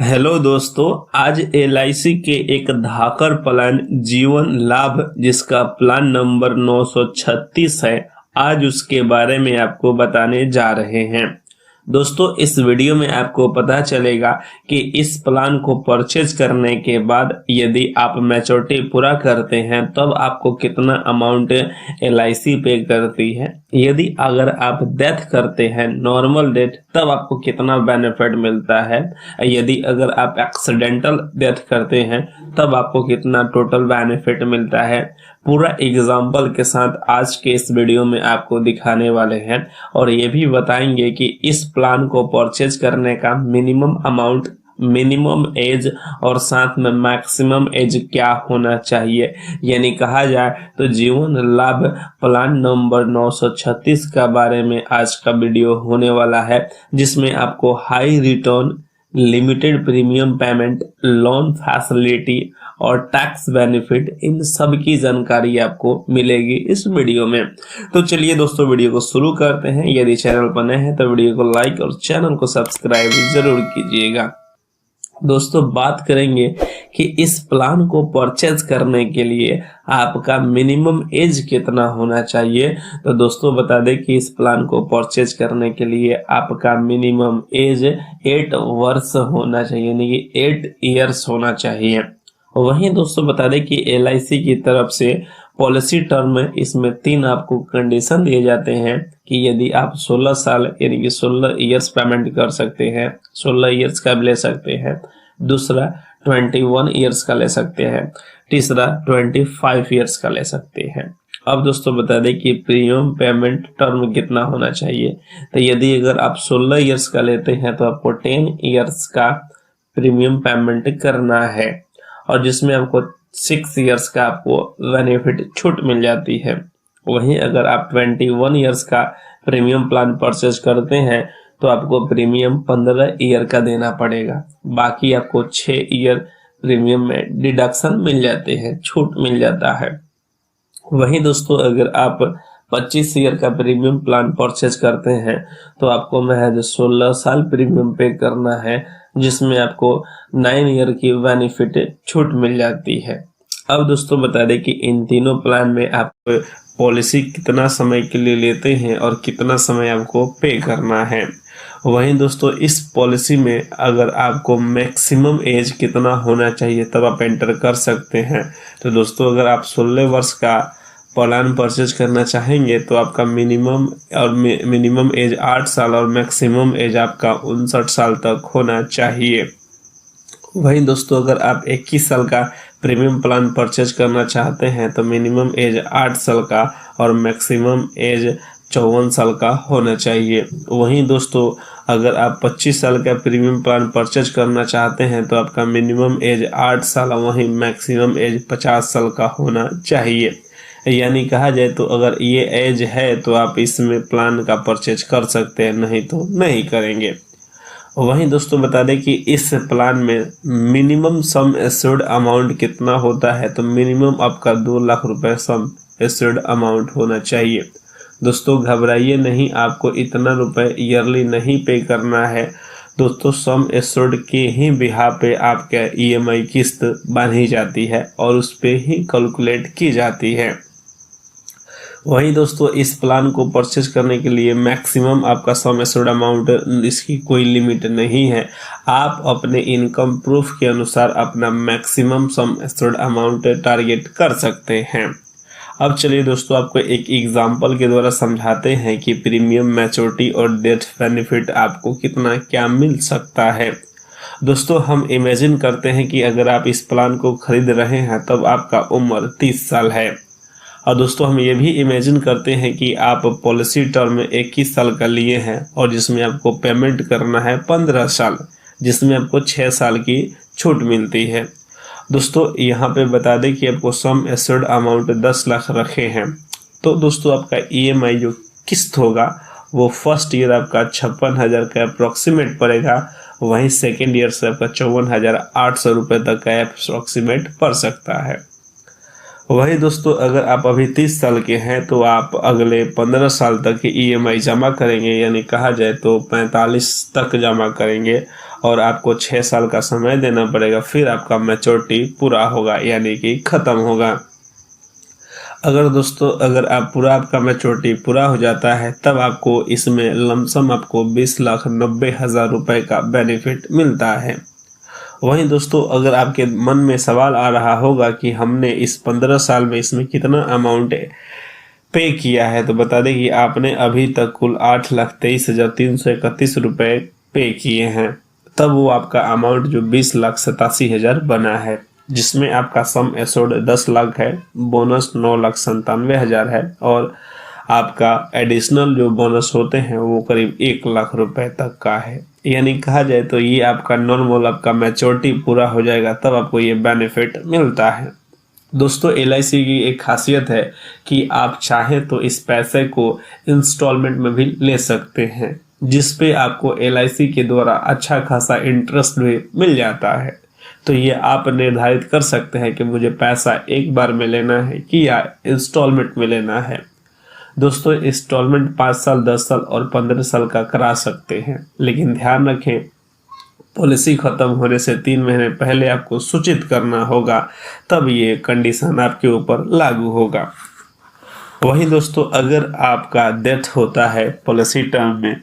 Hello दोस्तों, आज LIC के एक धाकर प्लान जीवन लाभ जिसका प्लान नंबर 936 है, आज उसके बारे में आपको बताने जा रहे हैं। दोस्तों, इस वीडियो में आपको पता चलेगा कि इस प्लान को परचेज करने के बाद यदि आप मैच्योरिटी पूरा करते हैं तब आपको कितना अमाउंट एलआईसी पे करती है। यदि अगर आप डेथ करते हैं नॉर्मल डेथ तब आपको कितना बेनिफिट मिलता है। यदि अगर आप एक्सीडेंटल डेथ करते हैं तब आपको कितना टोटल बेनिफिट मिलता है। पूरा एग्जाम्पल के साथ आज के इस वीडियो में आपको दिखाने वाले हैं और ये भी बताएंगे कि इस प्लान को परचेज करने का मिनिमम अमाउंट, मिनिमम एज और साथ में मैक्सिमम एज क्या होना चाहिए। यानी कहा जाए तो जीवन लाभ प्लान नंबर 936 का बारे में आज का वीडियो होने वाला है, जिसमें आपको high return, limited premium payment, loan facility और टैक्स बेनिफिट, इन सब की जानकारी आपको मिलेगी इस वीडियो में। तो चलिए दोस्तों, वीडियो को शुरू करते हैं। यदि चैनल पर नए हैं तो वीडियो को लाइक और चैनल को सब्सक्राइब जरूर कीजिएगा। दोस्तों, बात करेंगे कि इस प्लान को परचेज करने के लिए आपका मिनिमम एज कितना होना चाहिए। तो दोस्तों, बता दें कि इस प्लान को परचेज करने के लिए आपका मिनिमम एज 8 वर्ष होना चाहिए, यानी कि 8 ईयर्स होना चाहिए। वहीं दोस्तों, बता दें कि एलआईसी की तरफ से पॉलिसी टर्म में इसमें 3 आपको कंडीशन दिए जाते हैं कि यदि आप 16 साल यानी कि 16 ईयर्स पेमेंट कर सकते हैं, 16 ईयर्स का भी ले सकते हैं। दूसरा 21 ईयर्स का ले सकते हैं। तीसरा 25 ईयर्स का ले सकते हैं। अब दोस्तों, बता दें कि प्रीमियम पेमेंट टर्म कितना होना चाहिए। तो यदि अगर आप 16 ईयर्स का लेते हैं तो आपको 10 ईयर्स का प्रीमियम पेमेंट करना है और जिसमें आपको 6 ईयर्स का आपको बेनिफिट छूट मिल जाती है। वहीं अगर आप 21 ईयर्स का प्रीमियम प्लान परचेज करते हैं तो आपको प्रीमियम 15 ईयर का देना पड़ेगा। बाकी आपको 6 ईयर प्रीमियम में डिडक्शन मिल जाते हैं, छूट मिल जाता है। वहीं दोस्तों, अगर आप 25 ईयर का प्रीमियम प्लान परचेज करते हैं तो आपको महज 16 साल प्रीमियम पे करना है, जिसमें आपको 9 ईयर की बेनिफिट छूट मिल जाती है। अब दोस्तों, बता दें कि इन तीनों प्लान में आप पॉलिसी कितना समय के लिए लेते हैं और कितना समय आपको पे करना है। वहीं दोस्तों, इस पॉलिसी में अगर आपको मैक्सिमम एज कितना होना चाहिए तब आप एंटर कर सकते हैं। तो दोस्तों, अगर आप 16 वर्ष का प्लान परचेज करना चाहेंगे तो आपका मिनिमम एज 8 साल और मैक्सिमम एज आपका 59 साल तक होना चाहिए। वहीं दोस्तों, अगर आप 21 साल का प्रीमियम प्लान परचेज करना चाहते हैं तो मिनिमम एज 8 साल का और मैक्सिमम एज 54 साल का होना चाहिए। वहीं दोस्तों, अगर आप 25 साल का प्रीमियम प्लान परचेज करना चाहते हैं तो आपका मिनिमम एज 8 साल और वहीं मैक्सिमम एज 50 साल का होना चाहिए। यानी कहा जाए तो अगर ये एज है तो आप इसमें प्लान का परचेज कर सकते हैं, नहीं तो नहीं करेंगे। वहीं दोस्तों, बता दें कि इस प्लान में मिनिमम सम एश्योर्ड अमाउंट कितना होता है। तो मिनिमम आपका 2 लाख रुपए सम एश्योर्ड अमाउंट होना चाहिए। दोस्तों, घबराइए नहीं, आपको इतना रुपए ईयरली नहीं पे करना है। दोस्तों, सम एश्योर्ड के ही बिहाफ पे आपका ईएमआई किस्त बांधी जाती है और उस पे ही कैलकुलेट की जाती है। वहीं दोस्तों, इस प्लान को परचेज करने के लिए मैक्सिमम आपका सम एश्योर्ड अमाउंट, इसकी कोई लिमिट नहीं है। आप अपने इनकम प्रूफ के अनुसार अपना maximum sum assured amount target कर सकते हैं। अब चलिए दोस्तों, आपको एक एग्जांपल के द्वारा समझाते हैं कि प्रीमियम, मैच्योरिटी और डेथ बेनिफिट आपको कितना क्या मिल सकता है। दोस्तों, हम इमेजिन करते हैं कि अगर आप इस प्लान को खरीद रहे हैं तब आपका उम्र 30 साल है। और दोस्तों, हम ये भी इमेजिन करते हैं कि आप पॉलिसी टर्म 21 साल का लिए हैं और जिसमें आपको पेमेंट करना है 15 साल, जिसमें आपको 6 साल की छूट मिलती है। दोस्तों, यहाँ पे बता दें कि आपको सम एश्योर्ड अमाउंट 10 लाख रखे हैं। तो दोस्तों, आपका ईएमआई जो किस्त होगा वो फर्स्ट ईयर आपका 56,000 का अप्रोक्सीमेट पड़ेगा। वहीं सेकेंड ईयर से आपका 54,800 रुपये तक का अप्रोक्सीमेट पड़ सकता है। वही दोस्तों, अगर आप अभी 30 साल के हैं तो आप अगले 15 साल तक की ईएमआई जमा करेंगे, यानी कहा जाए तो 45 तक जमा करेंगे और आपको 6 साल का समय देना पड़ेगा, फिर आपका मैच्योरिटी पूरा होगा यानी कि ख़त्म होगा। अगर आपका मैच्योरिटी पूरा हो जाता है तब आपको इसमें लमसम आपको 20,90,000 रुपए का बेनिफिट मिलता है। वहीं दोस्तों, अगर आपके मन में सवाल आ रहा होगा कि हमने इस 15 साल में इसमें कितना अमाउंट पे किया है, तो बता दें कि आपने अभी तक कुल 8,23,331 रुपए पे किए हैं। तब वो आपका अमाउंट जो 20,87,000 बना है, जिसमें आपका सम एश्योर्ड 10 लाख है, बोनस 9,97,000 है और आपका एडिशनल जो बोनस होते हैं वो करीब 1 लाख रुपए तक का है। यानी कहा जाए तो ये आपका नॉर्मल आपका मैच्योरिटी पूरा हो जाएगा तब आपको ये बेनिफिट मिलता है। दोस्तों, एलआईसी की एक खासियत है कि आप चाहें तो इस पैसे को इंस्टॉलमेंट में भी ले सकते हैं, जिस पे आपको एलआईसी के द्वारा अच्छा खासा इंटरेस्ट भी मिल जाता है। तो ये आप निर्धारित कर सकते हैं कि मुझे पैसा एक बार में लेना है कि या इंस्टॉलमेंट में लेना है। दोस्तों, इंस्टॉलमेंट 5 साल, 10 साल और 15 साल का करा सकते हैं, लेकिन ध्यान रखें पॉलिसी खत्म होने से 3 महीने पहले आपको सूचित करना होगा, तब ये कंडीशन आपके ऊपर लागू होगा। वहीं दोस्तों, अगर आपका डेथ होता है पॉलिसी टर्म में